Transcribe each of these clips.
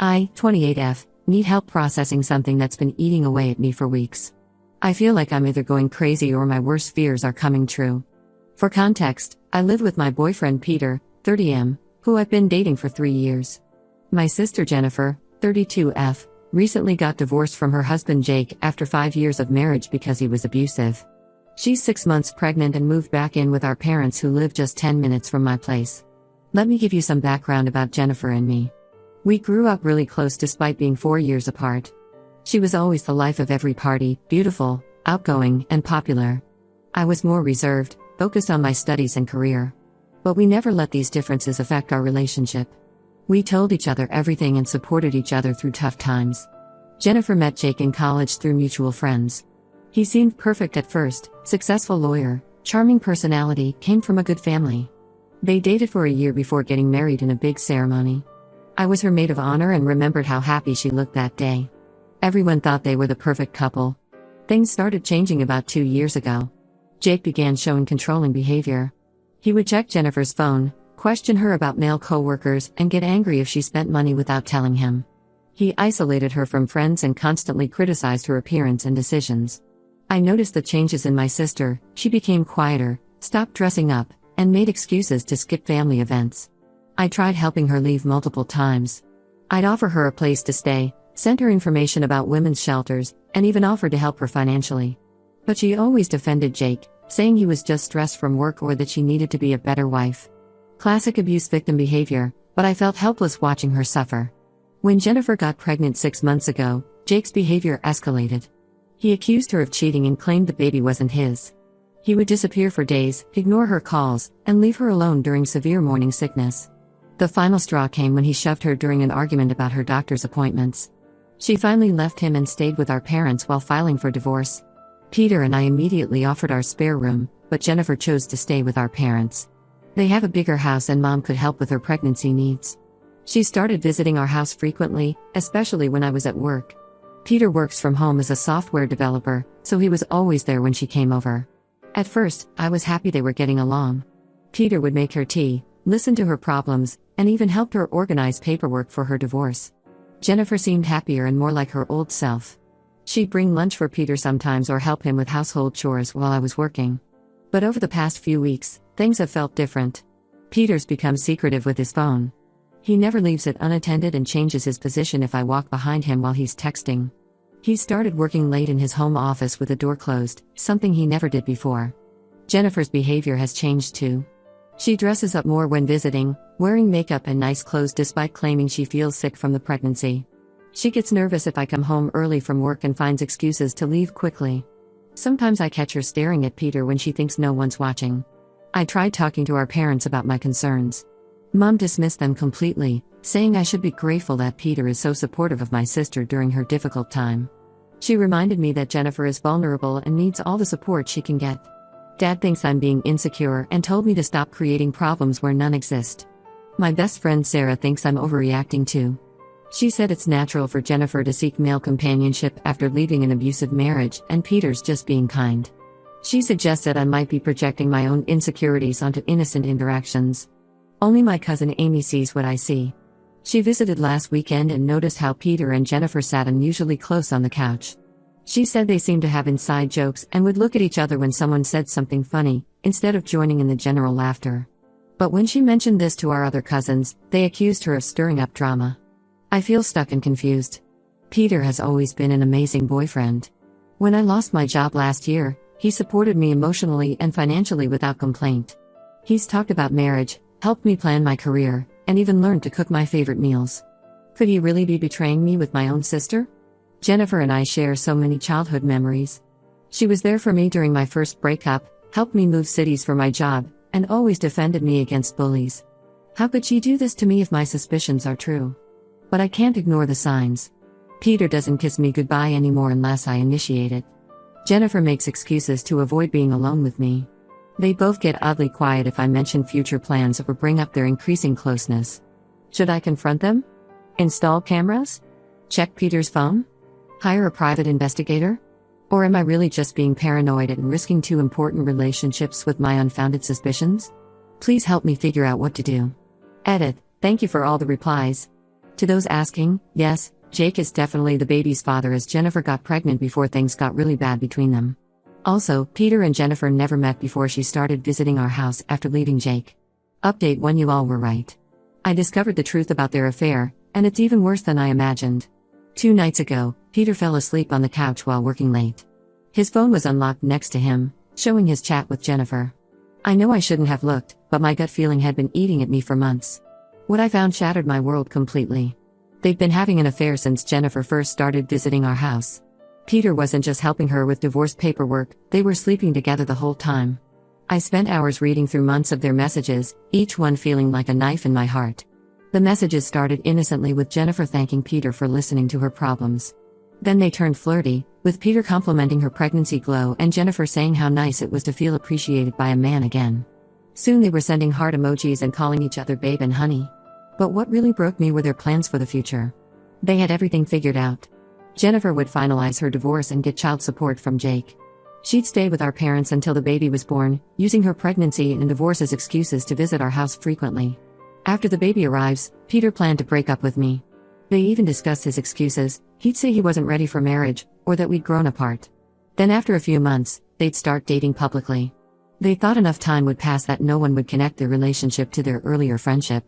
I, 28F, need help processing something that's been eating away at me for weeks. I feel like I'm either going crazy or my worst fears are coming true. For context, I live with my boyfriend Peter, 30M, who I've been dating for 3 years. My sister Jennifer, 32F, recently got divorced from her husband Jake after 5 years of marriage because he was abusive. She's 6 months pregnant and moved back in with our parents who live just 10 minutes from my place. Let me give you some background about Jennifer and me. We grew up really close despite being 4 years apart. She was always the life of every party, beautiful, outgoing, and popular. I was more reserved, focused on my studies and career. But we never let these differences affect our relationship. We told each other everything and supported each other through tough times. Jennifer met Jake in college through mutual friends. He seemed perfect at first, successful lawyer, charming personality, came from a good family. They dated for a year before getting married in a big ceremony. I was her maid of honor and remembered how happy she looked that day. Everyone thought they were the perfect couple. Things started changing about 2 years ago. Jake began showing controlling behavior. He would check Jennifer's phone, question her about male coworkers, and get angry if she spent money without telling him. He isolated her from friends and constantly criticized her appearance and decisions. I noticed the changes in my sister. She became quieter, stopped dressing up, and made excuses to skip family events. I tried helping her leave multiple times. I'd offer her a place to stay, sent her information about women's shelters, and even offered to help her financially. But she always defended Jake, saying he was just stressed from work or that she needed to be a better wife. Classic abuse victim behavior, but I felt helpless watching her suffer. When Jennifer got pregnant 6 months ago, Jake's behavior escalated. He accused her of cheating and claimed the baby wasn't his. He would disappear for days, ignore her calls, and leave her alone during severe morning sickness. The final straw came when he shoved her during an argument about her doctor's appointments. She finally left him and stayed with our parents while filing for divorce. Peter and I immediately offered our spare room, but Jennifer chose to stay with our parents. They have a bigger house and Mom could help with her pregnancy needs. She started visiting our house frequently, especially when I was at work. Peter works from home as a software developer, so he was always there when she came over. At first, I was happy they were getting along. Peter would make her tea, listen to her problems, and even helped her organize paperwork for her divorce. Jennifer seemed happier and more like her old self. She'd bring lunch for Peter sometimes or help him with household chores while I was working. But over the past few weeks, things have felt different. Peter's become secretive with his phone. He never leaves it unattended and changes his position if I walk behind him while he's texting. He started working late in his home office with the door closed, something he never did before. Jennifer's behavior has changed too. She dresses up more when visiting, wearing makeup and nice clothes despite claiming she feels sick from the pregnancy. She gets nervous if I come home early from work and finds excuses to leave quickly. Sometimes I catch her staring at Peter when she thinks no one's watching. I tried talking to our parents about my concerns. Mom dismissed them completely, saying I should be grateful that Peter is so supportive of my sister during her difficult time. She reminded me that Jennifer is vulnerable and needs all the support she can get. Dad thinks I'm being insecure and told me to stop creating problems where none exist. My best friend Sarah thinks I'm overreacting too. She said it's natural for Jennifer to seek male companionship after leaving an abusive marriage and Peter's just being kind. She suggested I might be projecting my own insecurities onto innocent interactions. Only my cousin Amy sees what I see. She visited last weekend and noticed how Peter and Jennifer sat unusually close on the couch. She said they seemed to have inside jokes and would look at each other when someone said something funny, instead of joining in the general laughter. But when she mentioned this to our other cousins, they accused her of stirring up drama. I feel stuck and confused. Peter has always been an amazing boyfriend. When I lost my job last year, he supported me emotionally and financially without complaint. He's talked about marriage, helped me plan my career, and even learned to cook my favorite meals. Could he really be betraying me with my own sister? Jennifer and I share so many childhood memories. She was there for me during my first breakup, helped me move cities for my job, and always defended me against bullies. How could she do this to me if my suspicions are true? But I can't ignore the signs. Peter doesn't kiss me goodbye anymore unless I initiate it. Jennifer makes excuses to avoid being alone with me. They both get oddly quiet if I mention future plans or bring up their increasing closeness. Should I confront them? Install cameras? Check Peter's phone? Hire a private investigator? Or am I really just being paranoid and risking 2 important relationships with my unfounded suspicions? Please help me figure out what to do. Edit. Thank you for all the replies. To those asking, yes, Jake is definitely the baby's father, as Jennifer got pregnant before things got really bad between them. Also, Peter and Jennifer never met before she started visiting our house after leaving Jake. Update 1: You all were right. I discovered the truth about their affair, and it's even worse than I imagined. 2 nights ago, Peter fell asleep on the couch while working late. His phone was unlocked next to him, showing his chat with Jennifer. I know I shouldn't have looked, but my gut feeling had been eating at me for months. What I found shattered my world completely. They'd been having an affair since Jennifer first started visiting our house. Peter wasn't just helping her with divorce paperwork, they were sleeping together the whole time. I spent hours reading through months of their messages, each one feeling like a knife in my heart. The messages started innocently with Jennifer thanking Peter for listening to her problems. Then they turned flirty, with Peter complimenting her pregnancy glow and Jennifer saying how nice it was to feel appreciated by a man again. Soon they were sending heart emojis and calling each other babe and honey. But what really broke me were their plans for the future. They had everything figured out. Jennifer would finalize her divorce and get child support from Jake. She'd stay with our parents until the baby was born, using her pregnancy and divorce as excuses to visit our house frequently. After the baby arrives, Peter planned to break up with me. They even discussed his excuses. He'd say he wasn't ready for marriage, or that we'd grown apart. Then after a few months, they'd start dating publicly. They thought enough time would pass that no one would connect their relationship to their earlier friendship.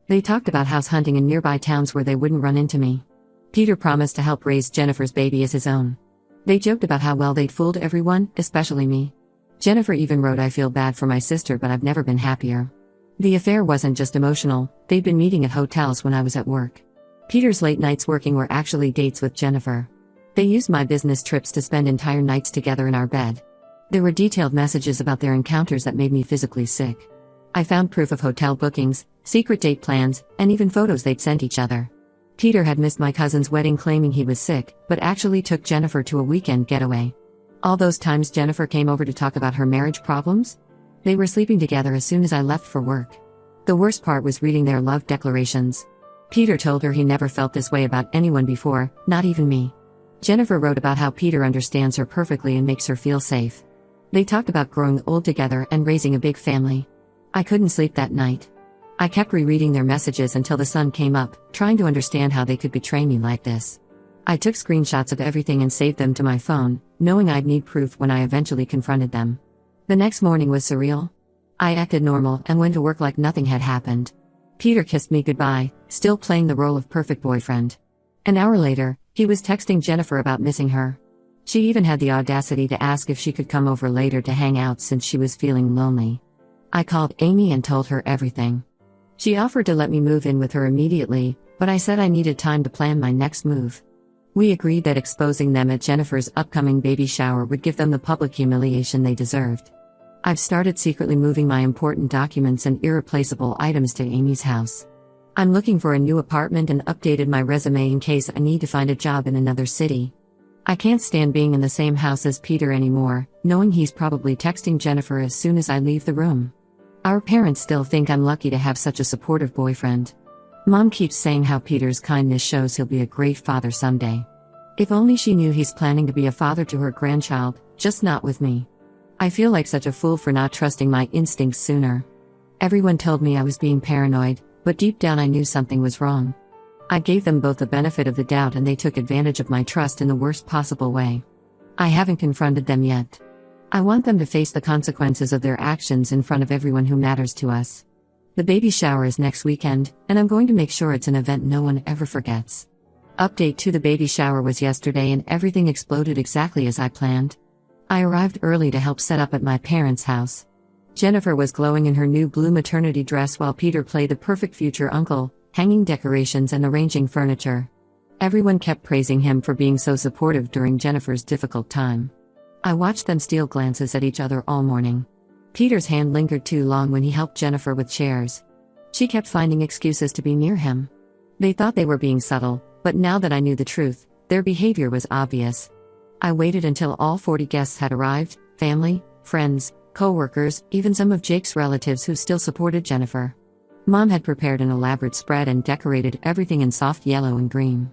They talked about house hunting in nearby towns where they wouldn't run into me. Peter promised to help raise Jennifer's baby as his own. They joked about how well they'd fooled everyone, especially me. Jennifer even wrote, "I feel bad for my sister, but I've never been happier." The affair wasn't just emotional, they'd been meeting at hotels when I was at work. Peter's late nights working were actually dates with Jennifer. They used my business trips to spend entire nights together in our bed. There were detailed messages about their encounters that made me physically sick. I found proof of hotel bookings, secret date plans, and even photos they'd sent each other. Peter had missed my cousin's wedding claiming he was sick, but actually took Jennifer to a weekend getaway. All those times Jennifer came over to talk about her marriage problems? They were sleeping together as soon as I left for work. The worst part was reading their love declarations. Peter told her he never felt this way about anyone before, not even me. Jennifer wrote about how Peter understands her perfectly and makes her feel safe. They talked about growing old together and raising a big family. I couldn't sleep that night. I kept rereading their messages until the sun came up, trying to understand how they could betray me like this. I took screenshots of everything and saved them to my phone, knowing I'd need proof when I eventually confronted them. The next morning was surreal. I acted normal and went to work like nothing had happened. Peter kissed me goodbye, still playing the role of perfect boyfriend. An hour later, he was texting Jennifer about missing her. She even had the audacity to ask if she could come over later to hang out since she was feeling lonely. I called Amy and told her everything. She offered to let me move in with her immediately, but I said I needed time to plan my next move. We agreed that exposing them at Jennifer's upcoming baby shower would give them the public humiliation they deserved. I've started secretly moving my important documents and irreplaceable items to Amy's house. I'm looking for a new apartment and updated my resume in case I need to find a job in another city. I can't stand being in the same house as Peter anymore, knowing he's probably texting Jennifer as soon as I leave the room. Our parents still think I'm lucky to have such a supportive boyfriend. Mom keeps saying how Peter's kindness shows he'll be a great father someday. If only she knew he's planning to be a father to her grandchild, just not with me. I feel like such a fool for not trusting my instincts sooner. Everyone told me I was being paranoid, but deep down I knew something was wrong. I gave them both the benefit of the doubt and they took advantage of my trust in the worst possible way. I haven't confronted them yet. I want them to face the consequences of their actions in front of everyone who matters to us. The baby shower is next weekend, and I'm going to make sure it's an event no one ever forgets. Update 2: The baby shower was yesterday and everything exploded exactly as I planned. I arrived early to help set up at my parents' house. Jennifer was glowing in her new blue maternity dress while Peter played the perfect future uncle, hanging decorations and arranging furniture. Everyone kept praising him for being so supportive during Jennifer's difficult time. I watched them steal glances at each other all morning. Peter's hand lingered too long when he helped Jennifer with chairs. She kept finding excuses to be near him. They thought they were being subtle, but now that I knew the truth, their behavior was obvious. I waited until all 40 guests had arrived, family, friends, co-workers, even some of Jake's relatives who still supported Jennifer. Mom had prepared an elaborate spread and decorated everything in soft yellow and green.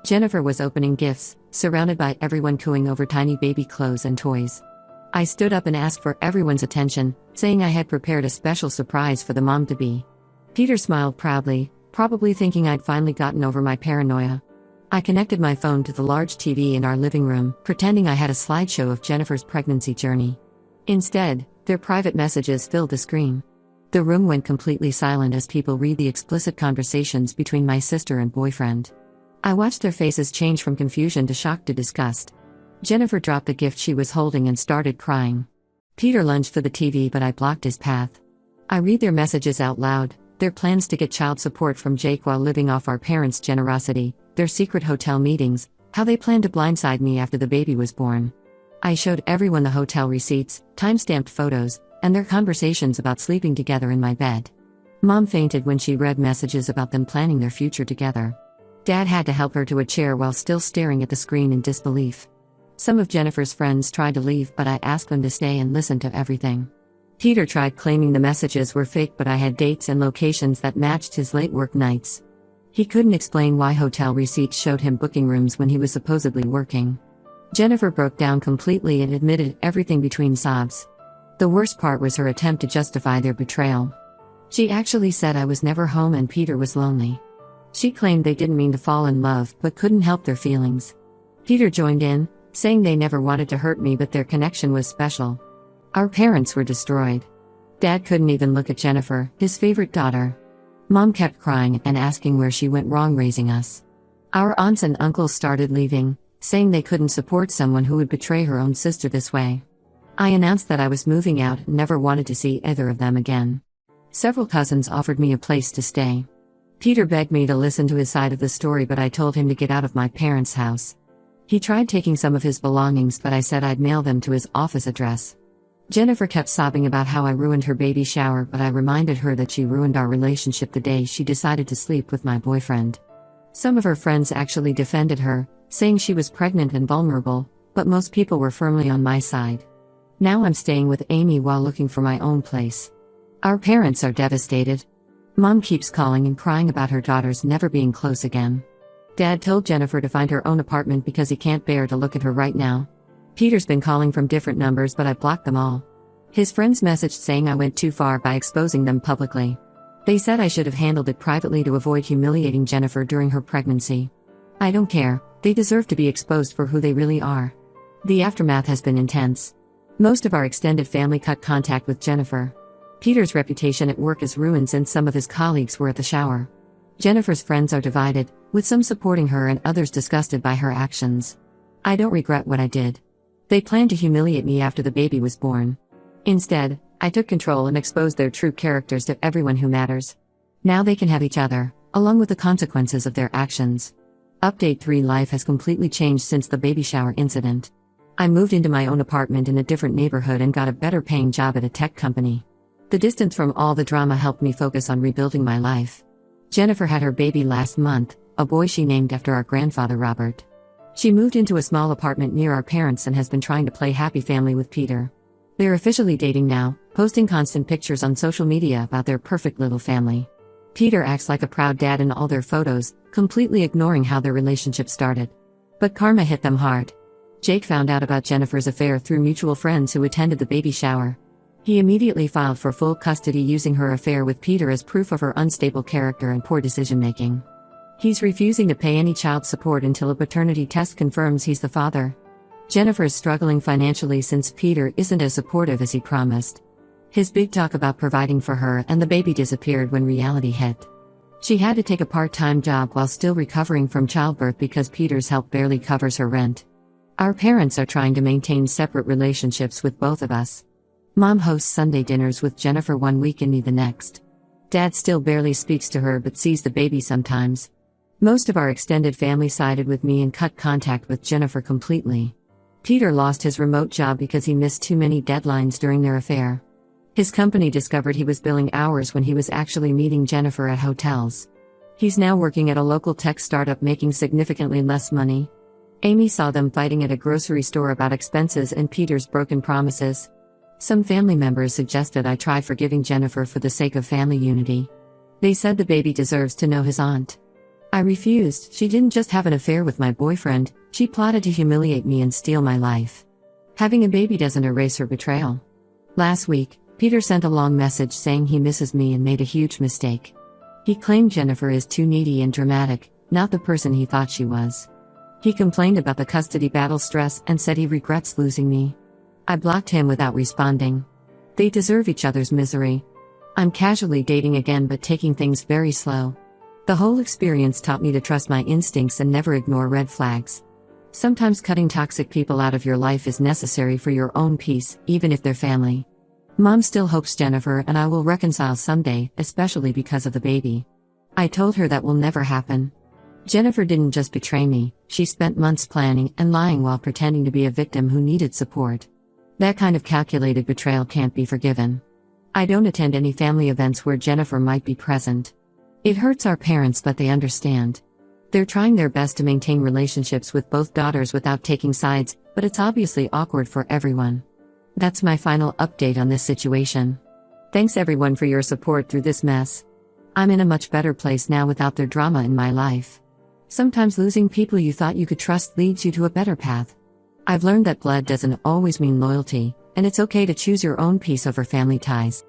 Jennifer was opening gifts, surrounded by everyone cooing over tiny baby clothes and toys. I stood up and asked for everyone's attention, saying I had prepared a special surprise for the mom-to-be. Peter smiled proudly, probably thinking I'd finally gotten over my paranoia. I connected my phone to the large TV in our living room, pretending I had a slideshow of Jennifer's pregnancy journey. Instead, their private messages filled the screen. The room went completely silent as people read the explicit conversations between my sister and boyfriend. I watched their faces change from confusion to shock to disgust. Jennifer dropped the gift she was holding and started crying. Peter lunged for the TV, but I blocked his path. I read their messages out loud, their plans to get child support from Jake while living off our parents' generosity, their secret hotel meetings, how they planned to blindside me after the baby was born. I showed everyone the hotel receipts, time-stamped photos, and their conversations about sleeping together in my bed. Mom fainted when she read messages about them planning their future together. Dad had to help her to a chair while still staring at the screen in disbelief. Some of Jennifer's friends tried to leave, but I asked them to stay and listen to everything. Peter tried claiming the messages were fake, but I had dates and locations that matched his late work nights. He couldn't explain why hotel receipts showed him booking rooms when he was supposedly working. Jennifer broke down completely and admitted everything between sobs. The worst part was her attempt to justify their betrayal. She actually said I was never home and Peter was lonely. She claimed they didn't mean to fall in love but couldn't help their feelings. Peter joined in, saying they never wanted to hurt me but their connection was special. Our parents were destroyed. Dad couldn't even look at Jennifer, his favorite daughter. Mom kept crying and asking where she went wrong raising us. Our aunts and uncles started leaving, saying they couldn't support someone who would betray her own sister this way. I announced that I was moving out and never wanted to see either of them again. Several cousins offered me a place to stay. Peter begged me to listen to his side of the story, but I told him to get out of my parents' house. He tried taking some of his belongings, but I said I'd mail them to his office address. Jennifer kept sobbing about how I ruined her baby shower, but I reminded her that she ruined our relationship the day she decided to sleep with my boyfriend. Some of her friends actually defended her, saying she was pregnant and vulnerable, but most people were firmly on my side. Now I'm staying with Amy while looking for my own place. Our parents are devastated. Mom keeps calling and crying about her daughters never being close again. Dad told Jennifer to find her own apartment because he can't bear to look at her right now. Peter's been calling from different numbers, but I blocked them all. His friends messaged saying I went too far by exposing them publicly. They said I should have handled it privately to avoid humiliating Jennifer during her pregnancy. I don't care, they deserve to be exposed for who they really are. The aftermath has been intense. Most of our extended family cut contact with Jennifer. Peter's reputation at work is ruined since some of his colleagues were at the shower. Jennifer's friends are divided, with some supporting her and others disgusted by her actions. I don't regret what I did. They planned to humiliate me after the baby was born. Instead, I took control and exposed their true characters to everyone who matters. Now they can have each other, along with the consequences of their actions. Update 3: Life has completely changed since the baby shower incident. I moved into my own apartment in a different neighborhood and got a better paying job at a tech company. The distance from all the drama helped me focus on rebuilding my life. Jennifer had her baby last month, a boy she named after our grandfather Robert. She moved into a small apartment near our parents and has been trying to play happy family with Peter. They're officially dating now, posting constant pictures on social media about their perfect little family. Peter acts like a proud dad in all their photos, completely ignoring how their relationship started. But karma hit them hard. Jake found out about Jennifer's affair through mutual friends who attended the baby shower. He immediately filed for full custody using her affair with Peter as proof of her unstable character and poor decision-making. He's refusing to pay any child support until a paternity test confirms he's the father. Jennifer is struggling financially since Peter isn't as supportive as he promised. His big talk about providing for her and the baby disappeared when reality hit. She had to take a part-time job while still recovering from childbirth because Peter's help barely covers her rent. Our parents are trying to maintain separate relationships with both of us. Mom hosts Sunday dinners with Jennifer one week and me the next. Dad still barely speaks to her but sees the baby sometimes. Most of our extended family sided with me and cut contact with Jennifer completely. Peter lost his remote job because he missed too many deadlines during their affair. His company discovered he was billing hours when he was actually meeting Jennifer at hotels. He's now working at a local tech startup making significantly less money. Amy saw them fighting at a grocery store about expenses and Peter's broken promises. Some family members suggested I try forgiving Jennifer for the sake of family unity. They said the baby deserves to know his aunt. I refused. She didn't just have an affair with my boyfriend, she plotted to humiliate me and steal my life. Having a baby doesn't erase her betrayal. Last week, Peter sent a long message saying he misses me and made a huge mistake. He claimed Jennifer is too needy and dramatic, not the person he thought she was. He complained about the custody battle stress and said he regrets losing me. I blocked him without responding. They deserve each other's misery. I'm casually dating again but taking things very slow. The whole experience taught me to trust my instincts and never ignore red flags. Sometimes cutting toxic people out of your life is necessary for your own peace, even if they're family. Mom still hopes Jennifer and I will reconcile someday, especially because of the baby. I told her that will never happen. Jennifer didn't just betray me, she spent months planning and lying while pretending to be a victim who needed support. That kind of calculated betrayal can't be forgiven. I don't attend any family events where Jennifer might be present. It hurts our parents, but they understand. They're trying their best to maintain relationships with both daughters without taking sides, but it's obviously awkward for everyone. That's my final update on this situation. Thanks everyone for your support through this mess. I'm in a much better place now without their drama in my life. Sometimes losing people you thought you could trust leads you to a better path. I've learned that blood doesn't always mean loyalty, and it's okay to choose your own peace over family ties.